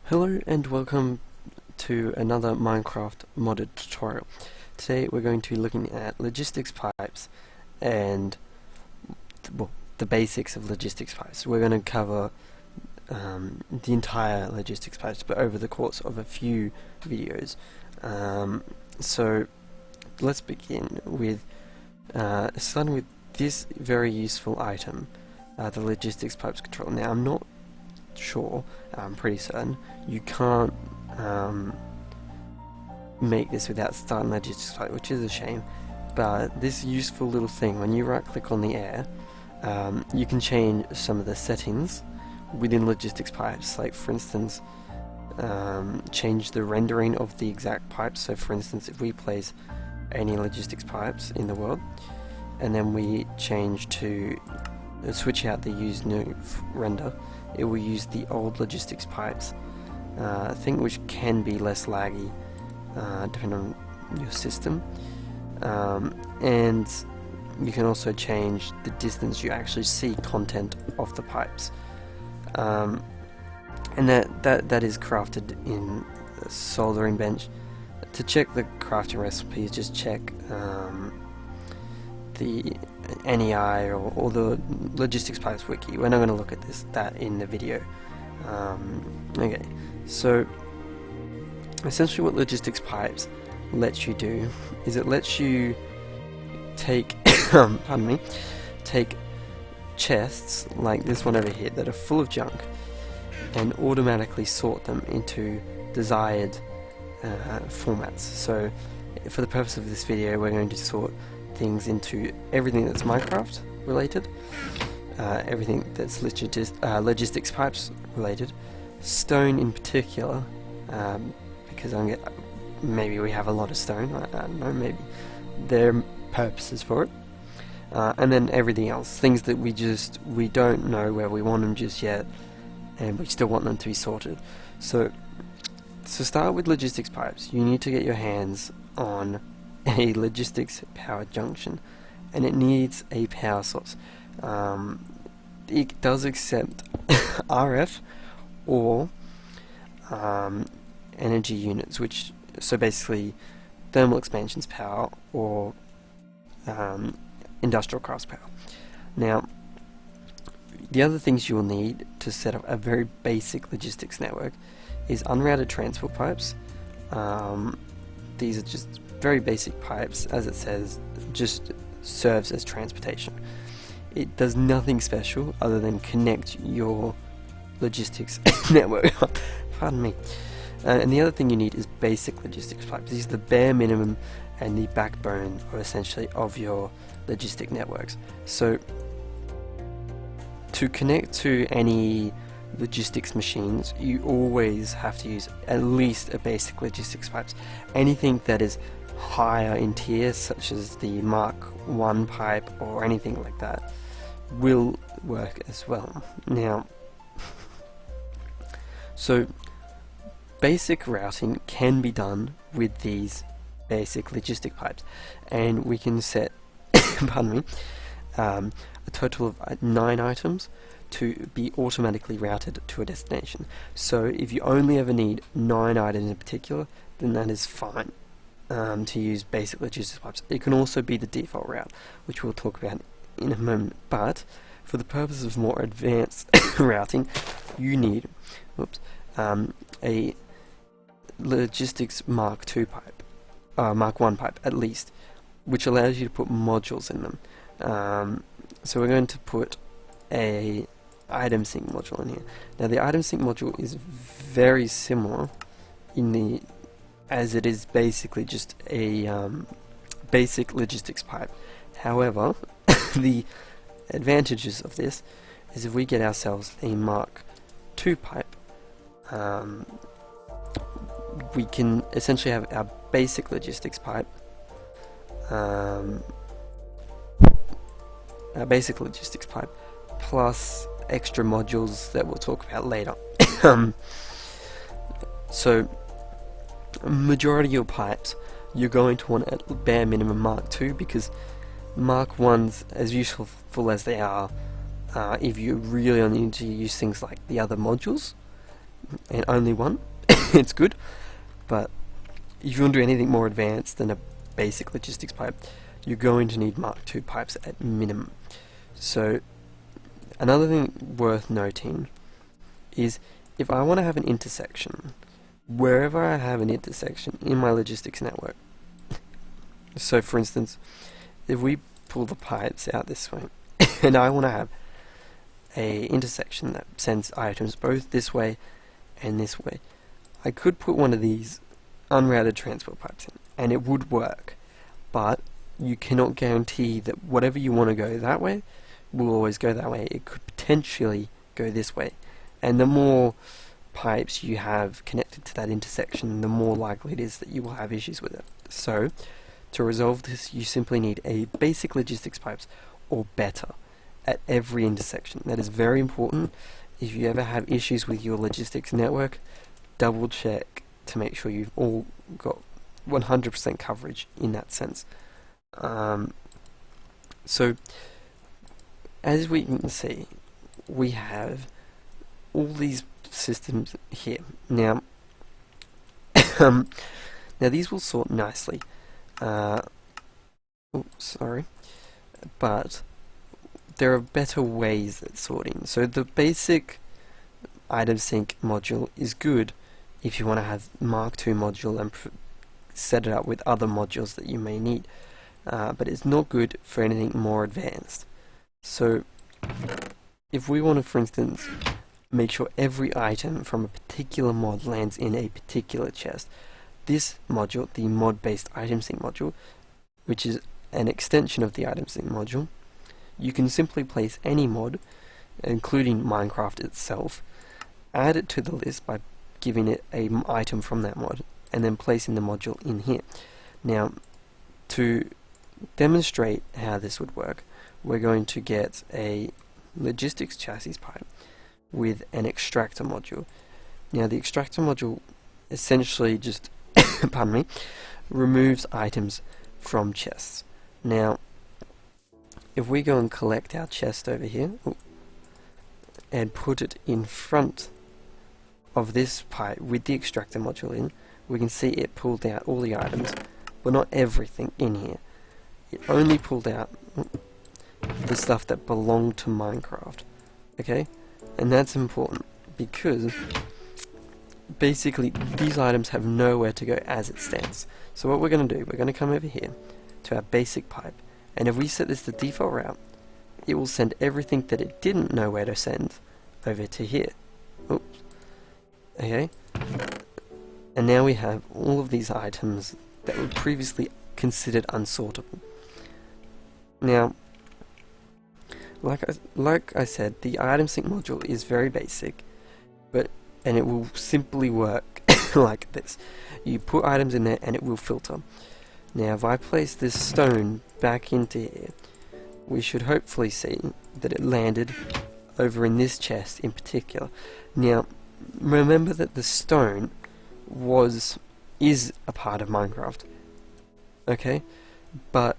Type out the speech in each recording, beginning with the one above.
Hello and welcome to another Minecraft modded tutorial. Today we're going to be looking at logistics pipes and the basics of logistics pipes. We're going to cover the entire logistics pipes, but over the course of a few videos. So let's begin with starting with this very useful item, the logistics pipes controller. Now I'm not sure, I'm pretty certain, you can't make this without starting logistics pipe, which is a shame, but this useful little thing, when you right click on the air, you can change some of the settings within logistics pipes, like for instance change the rendering of the exact pipes. So for instance, if we place any logistics pipes in the world and then we change to switch out the use new render, it will use the old logistics pipes thing, which can be less laggy depending on your system, and you can also change the distance you actually see content of the pipes, and that is crafted in a soldering bench. To check the crafting recipes, just check the NEI or the logistics pipes wiki. We're not going to look at that in the video. Okay, so essentially what logistics pipes lets you do is it lets you take pardon me, take chests like this one over here that are full of junk and automatically sort them into desired formats. So for the purpose of this video, we're going to sort things into everything that's Minecraft related, everything that's logistics pipes related, stone in particular, because maybe we have a lot of stone, I don't know, maybe there are purposes for it, and then everything else, things that we don't know where we want them just yet, and we still want them to be sorted. So to start with logistics pipes, you need to get your hands on a logistics power junction, and it needs a power source. It does accept RF or energy units, which so basically thermal expansions power or industrial crafts power. Now the other things you will need to set up a very basic logistics network is unrouted transport pipes. These are just very basic pipes, as it says, just serves as transportation. It does nothing special other than connect your logistics network. Pardon me. And the other thing you need is basic logistics pipes. These are the bare minimum and the backbone of essentially of your logistic networks. So to connect to any logistics machines, you always have to use at least a basic logistics pipes. Anything that is higher in tier, such as the Mark 1 pipe or anything like that, will work as well. Now, so basic routing can be done with these basic logistic pipes, and we can set pardon me, a total of 9 items to be automatically routed to a destination. So if you only ever need 9 items in particular, then that is fine to use basic logistics pipes. It can also be the default route, which we'll talk about in a moment, but for the purpose of more advanced routing, you need a logistics Mark 2 pipe, Mark 1 pipe at least, which allows you to put modules in them. So we're going to put a item sync module in here. Now the item sync module is very similar as it is basically just a basic logistics pipe. However, the advantages of this is if we get ourselves a Mark 2 pipe, we can essentially have our basic logistics pipe, plus extra modules that we'll talk about later. So majority of your pipes you're going to want at bare minimum Mark 2, because Mark 1s, as useful as they are, if you really only need to use things like the other modules, and only one, it's good. But if you want to do anything more advanced than a basic logistics pipe, you're going to need Mark II pipes at minimum. So another thing worth noting is if I want to have an intersection, wherever I have an intersection in my logistics network, so for instance, if we pull the pipes out this way, and I want to have a intersection that sends items both this way and this way, I could put one of these unrouted transport pipes in, and it would work, but you cannot guarantee that whatever you want to go that way will always go that way. It could potentially go this way, and the more pipes you have connected to that intersection, the more likely it is that you will have issues with it. So to resolve this, you simply need a basic logistics pipes or better at every intersection. That is very important. If you ever have issues with your logistics network, double check to make sure you've all got 100% coverage in that sense. So as we can see, we have all these systems here. Now, now these will sort nicely. Sorry, but there are better ways at sorting. So the basic item sync module is good if you want to have Mark II module and set it up with other modules that you may need, but it's not good for anything more advanced. So if we want to, for instance, make sure every item from a particular mod lands in a particular chest, this module, the mod-based item sync module, which is an extension of the item sync module, you can simply place any mod, including Minecraft itself, add it to the list by giving it an item from that mod, and then placing the module in here. Now, to demonstrate how this would work, we're going to get a logistics chassis pipe with an extractor module. Now, the extractor module essentially just, pardon me, removes items from chests. Now, if we go and collect our chest over here and put it in front of this pipe with the extractor module in, we can see it pulled out all the items, but not everything in here. It only pulled out the stuff that belonged to Minecraft. Okay? And that's important because basically these items have nowhere to go as it stands. So what we're going to do, we're going to come over here to our basic pipe, and if we set this to default route, it will send everything that it didn't know where to send over to here. Oops. Okay? And now we have all of these items that were previously considered unsortable. Now, like I said, the item sync module is very basic, and it will simply work like this. You put items in there and it will filter. Now, if I place this stone back into here, we should hopefully see that it landed over in this chest in particular. Now, remember that the stone is a part of Minecraft, okay? But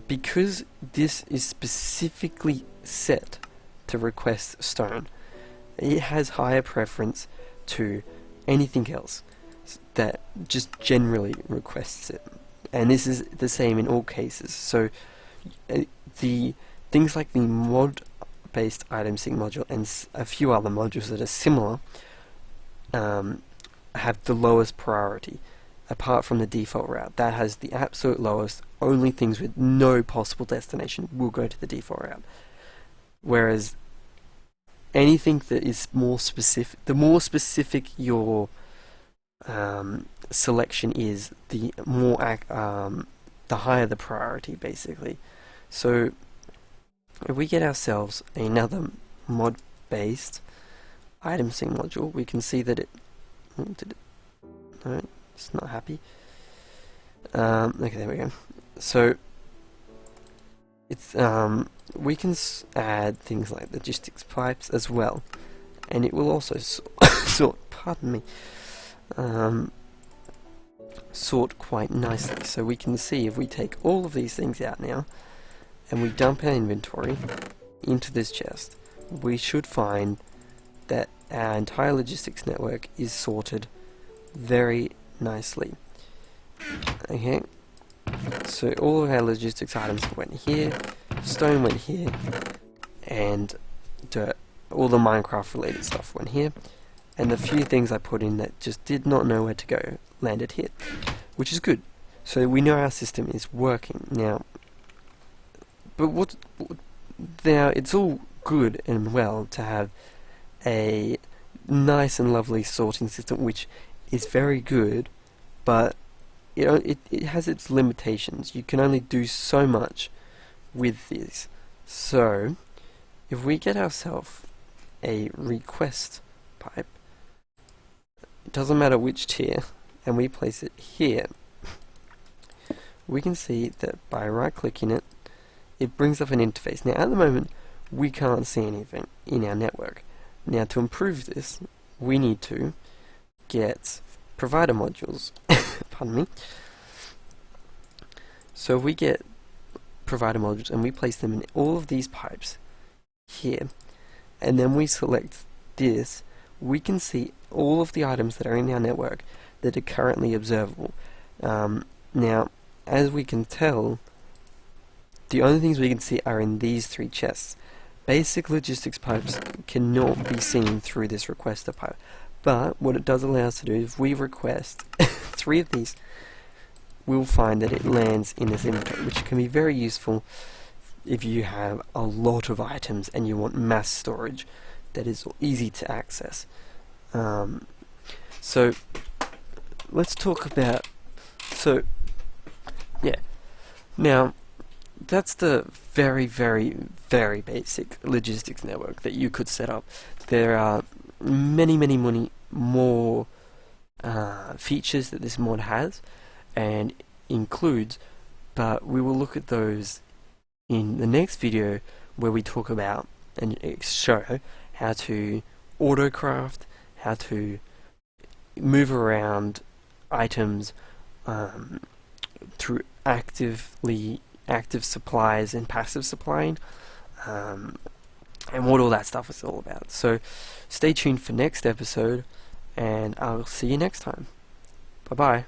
because this is specifically set to request stone, it has higher preference to anything else that just generally requests it. And this is the same in all cases. So the things like the mod-based item sync module and a few other modules that are similar have the lowest priority, apart from the default route. That has the absolute lowest. Only things with no possible destination will go to the default route. Whereas anything that is more specific, the more specific your selection is, the more the higher the priority, basically. So if we get ourselves another mod-based item sync module, we can see that it no, it's not happy. Okay, there we go. So it's we can add things like logistics pipes as well, and it will also sort pardon me sort quite nicely. So we can see if we take all of these things out now and we dump our inventory into this chest, we should find that our entire logistics network is sorted very nicely. Okay, so all of our logistics items went here, stone went here, and dirt, all the Minecraft related stuff went here, and the few things I put in that just did not know where to go landed here, which is good. So we know our system is working now. But now it's all good and well to have a nice and lovely sorting system, which is very good, but it has its limitations. You can only do so much with this. So if we get ourselves a request pipe, it doesn't matter which tier, and we place it here, we can see that by right clicking it, it brings up an interface. Now at the moment we can't see anything in our network. Now to improve this, we need to get provider modules. Pardon me. So if we get provider modules and we place them in all of these pipes here, and then we select this, we can see all of the items that are in our network that are currently observable. Now, as we can tell, the only things we can see are in these three chests. Basic logistics pipes cannot be seen through this requester pipe, but what it does allow us to do, if we request 3 of these, we'll find that it lands in this inventory, which can be very useful if you have a lot of items and you want mass storage that is easy to access. So let's talk about, now that's the very, very, very basic logistics network that you could set up. There are many, many, many more features that this mod has and includes, but we will look at those in the next video, where we talk about and show how to autocraft, how to move around items through active supplies and passive supplying, and what all that stuff is all about. So stay tuned for next episode, and I'll see you next time. Bye bye.